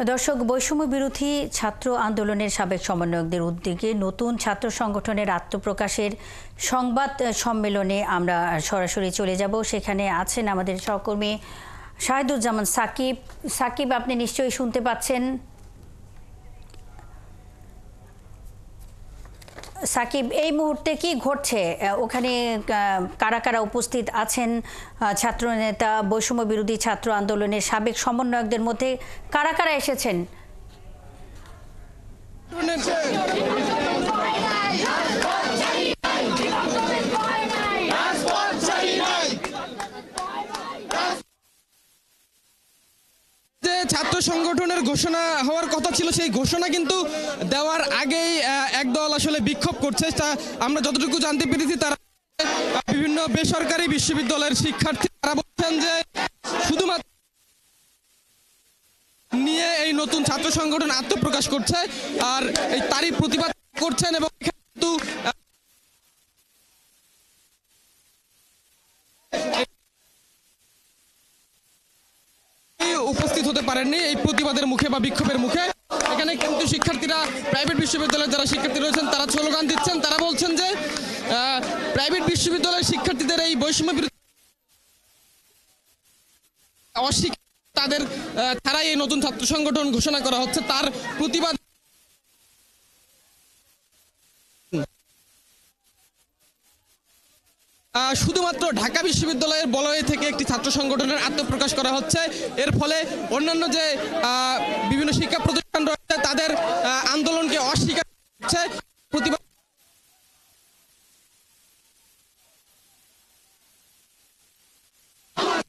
দর্শক, বৈষম্য বিরোধী ছাত্র আন্দোলনের সাবেক সমন্বয়কদের উদ্যোগে নতুন ছাত্র সংগঠনের আত্মপ্রকাশের সংবাদ সম্মেলনে আমরা সরাসরি চলে যাব। সেখানে আছেন আমাদের সহকর্মী শাহিদুজ্জামান সাকিব। সাকিব, আপনি নিশ্চয়ই শুনতে পাচ্ছেন। সাকিব, এই মুহূর্তে কি ঘটছে ওখানে? কারা কারা উপস্থিত আছেন? ছাত্রনেতা, বৈষম্য বিরোধী ছাত্র আন্দোলনের সাবেক সমন্বয়কদের মধ্যে কারা কারা এসেছেন? ছাত্র সংগঠনের ঘোষণা হওয়ার কথা ছিল, সেই ঘোষণা কিন্তু দেওয়ার আগেই একদল আসলে বিক্ষোভ করছে। তা আমরা যতটুকু জানতে পেরেছি, তারা বিভিন্ন বেসরকারি বিশ্ববিদ্যালয়ের শিক্ষার্থী, তারা বলছেন যে শুধুমাত্র নিয়ে এই নতুন ছাত্র সংগঠন আত্মপ্রকাশ করছে আর এই তারই প্রতিবাদ করছেন এবং কিন্তু উপস্থিত হতে পারেননি এই প্রতিবাদের মুখে বা বিক্ষোভের মুখে। এখানে কিন্তু শিক্ষার্থীরা, প্রাইভেট বিশ্ববিদ্যালয়ের যারা শিক্ষার্থী রয়েছেন, তারা স্লোগান দিচ্ছেন। তারা বলছেন যে প্রাইভেট বিশ্ববিদ্যালয়ের শিক্ষার্থীদের এই বৈষম্য বিরোধী অস্বীকার, তাদের ছাড়াই এই নতুন ছাত্র সংগঠন ঘোষণা করা হচ্ছে, তার প্রতিবাদ। শুধুমাত্র ঢাকা বিশ্ববিদ্যালয়ের বলয় থেকে একটি ছাত্র সংগঠনের আত্মপ্রকাশ করা হচ্ছে। এর ফলে অন্যান্য যে বিভিন্ন শিক্ষা প্রতিষ্ঠান রয়েছে, তাদের আন্দোলনকে অস্বীকার করছে। প্রতিবাদ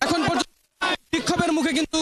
এখন পর্যন্ত বিক্ষোভের মুখে কিন্তু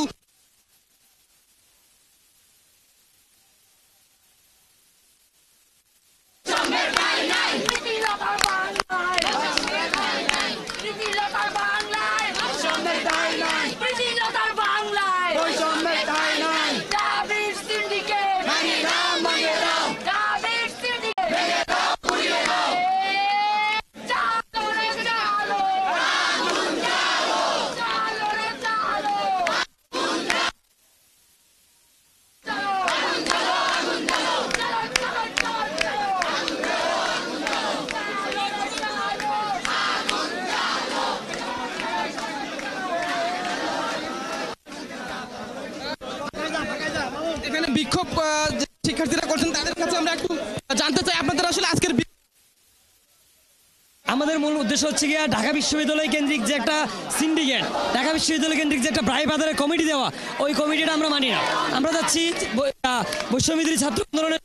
এখানে বিক্ষোভ শিক্ষার্থীরা করছেন, তাদের কাছে আমরা একটু জানতে চাই আপনাদের আসলে আজকের আমাদের মূল উদ্দেশ্য হচ্ছে গিয়ে ঢাকা বিশ্ববিদ্যালয় কেন্দ্রিক যে একটা সিন্ডিকেট, ঢাকা বিশ্ববিদ্যালয় কেন্দ্রিক যে একটা প্রায় বাজারের কমিটি দেওয়া, ওই কমিটিটা আমরা মানি না। আমরা যাচ্ছি বৈষম্য বিরোধী ছাত্র আন্দোলনের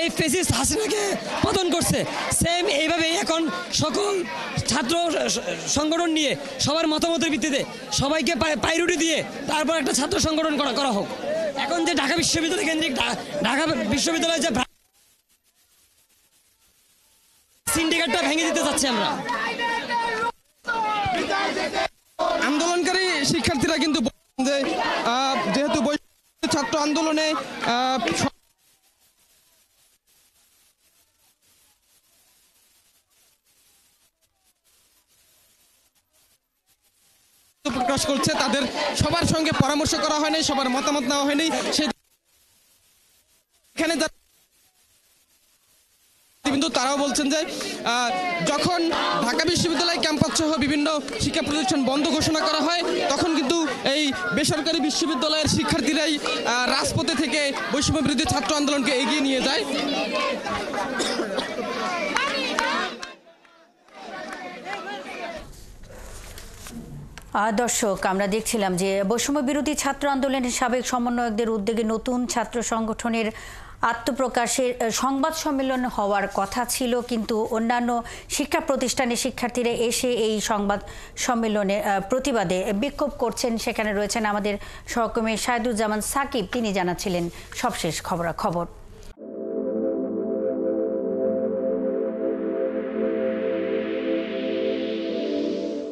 এই ফেসিস্ট হাসিনাকে পতন করছে। সেম এইভাবেই এখন সকল ছাত্র সংগঠন নিয়ে সবার মতামতের ভিত্তিতে সবাইকে প্রায়োরিটি দিয়ে তারপর একটা ছাত্র সংগঠন করা হোক। এখন যে ঢাকা বিশ্ববিদ্যালয় কেন্দ্রিক ঢাকা বিশ্ববিদ্যালয়ের যে সিন্ডিকেটটা ভেঙে দিতে চাচ্ছি আমরা। আন্দোলনকারী শিক্ষার্থীরা কিন্তু যে যেহেতু ছাত্র আন্দোলনে প্রকাশ করছে, তাদের সবার সঙ্গে পরামর্শ করা হয়নি, সবার মতামত নেওয়া হয়নি। সেখানে কিন্তু তারাও বলছেন যে যখন ঢাকা বিশ্ববিদ্যালয় ক্যাম্পাস সহ বিভিন্ন শিক্ষা প্রতিষ্ঠান বন্ধ ঘোষণা করা হয়, তখন কিন্তু এই বেসরকারি বিশ্ববিদ্যালয়ের শিক্ষার্থীরাই রাজপথে থেকে বৈষম্য বিরোধী ছাত্র আন্দোলনকে এগিয়ে নিয়ে যায়। দর্শক, আমরা দেখছিলাম যে বৈষম্য বিরোধী ছাত্র আন্দোলনের সাবেক সমন্বয়কদের উদ্যোগে নতুন ছাত্র সংগঠনের আত্মপ্রকাশের সংবাদ সম্মেলন হওয়ার কথা ছিল, কিন্তু অন্যান্য শিক্ষা প্রতিষ্ঠানের শিক্ষার্থীরা এসে এই সংবাদ সম্মেলনে প্রতিবাদে বিক্ষোভ করছেন। সেখানে রয়েছেন আমাদের সহকর্মী শাহিদুজ্জামান সাকিব, তিনি জানাচ্ছিলেন সবশেষ খবরাখবর।